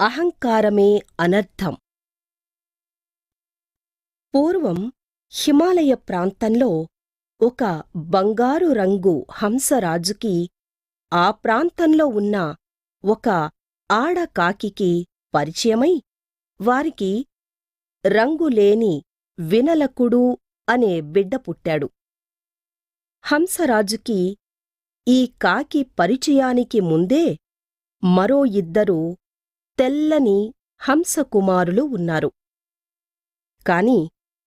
అహంకారమే అనర్థం. పూర్వం హిమాలయ ప్రాంతంలో ఒక బంగారు రంగు హంసరాజుకి ఆ ప్రాంతంలో ఉన్న ఒక ఆడకాకికి పరిచయమై వారికి రంగులేని వినలకుడు అనే బిడ్డ పుట్టాడు. హంసరాజుకి ఈ కాకి పరిచయానికి ముందే మరో ఇద్దరు తెల్లని హంసకుమారులు ఉన్నారు. కాని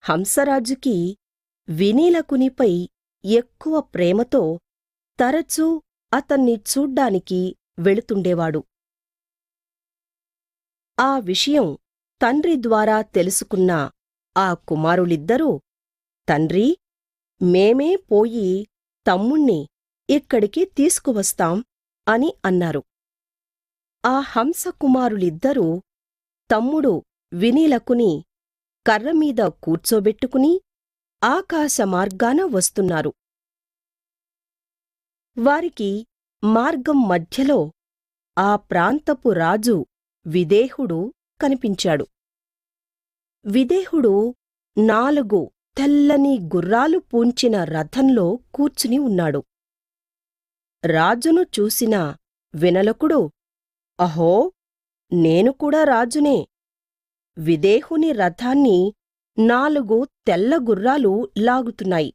హంసరాజుకి వినీలకునిపై ఎక్కువ ప్రేమతో తరచూ అతన్ని చూడ్డానికి వెళుతుండేవాడు. ఆ విషయం తండ్రి ద్వారా తెలుసుకున్న ఆ కుమారులిద్దరూ, తండ్రీ, మేమే పోయి తమ్ముణ్ణి ఇక్కడికి తీసుకువస్తాం అని అన్నారు. ఆ హంసకుమారులిద్దరూ తమ్ముడు వినీలకుని కర్రమీద కూర్చోబెట్టుకుని ఆకాశమార్గాన వస్తున్నారు. వారికి మార్గం మధ్యలో ఆ ప్రాంతపు రాజు విదేహుడు కనిపించాడు. విదేహుడు 4 తెల్లని గుర్రాలు పూంచిన రథంలో కూర్చుని ఉన్నాడు. రాజును చూసిన వినలకుడు, అహో, నేను కూడా రాజునే. విదేహుని రథాన్ని 4 తెల్ల గుర్రాలు లాగుతున్నాయి.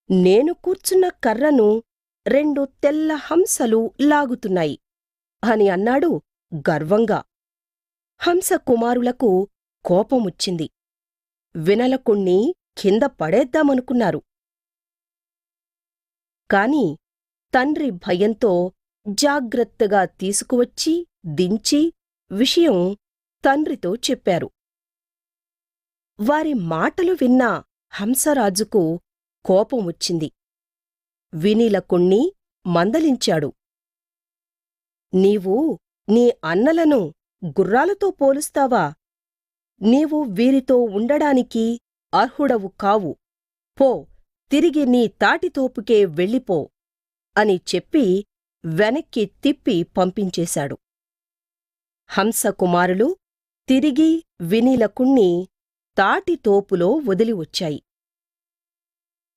నేను కూర్చున్న కర్రను 2 తెల్ల హంసలు లాగుతున్నాయి అని అన్నాడు గర్వంగా. హంసకుమారులకు కోపముచ్చింది. వినలకుణ్ణి కింద పడేద్దామనుకున్నారు. కాని తండ్రి భయంతో జాగ్రత్తగా తీసుకువచ్చి దించి విషయం తండ్రితో చెప్పారు. వారి మాటలు విన్న హంసరాజుకు కోపముచ్చింది. వినీలకుణ్ణి మందలించాడు. నీవు నీ అన్నలను గుర్రాలతో పోలుస్తావా? నీవు వీరితో ఉండడానికి అర్హుడవు కావు. పో, తిరిగి నీ తాటితోపుకే వెళ్ళిపో అని చెప్పి వెనక్కి తిప్పి పంపించేశాడు. హంసకుమారులు తిరిగి వినీలకుణ్ణి తాటితోపులో వదిలివచ్చాయి.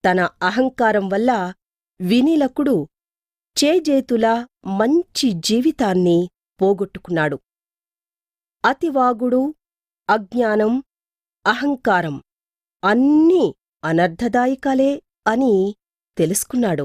తన అహంకారం వల్ల వినీలకుడు చేజేతులా మంచి జీవితాన్ని పోగొట్టుకున్నాడు. అతివాగుడు, అజ్ఞానం, అహంకారం అన్నీ అనర్థదాయకాలే అని తెలుసుకున్నాడు.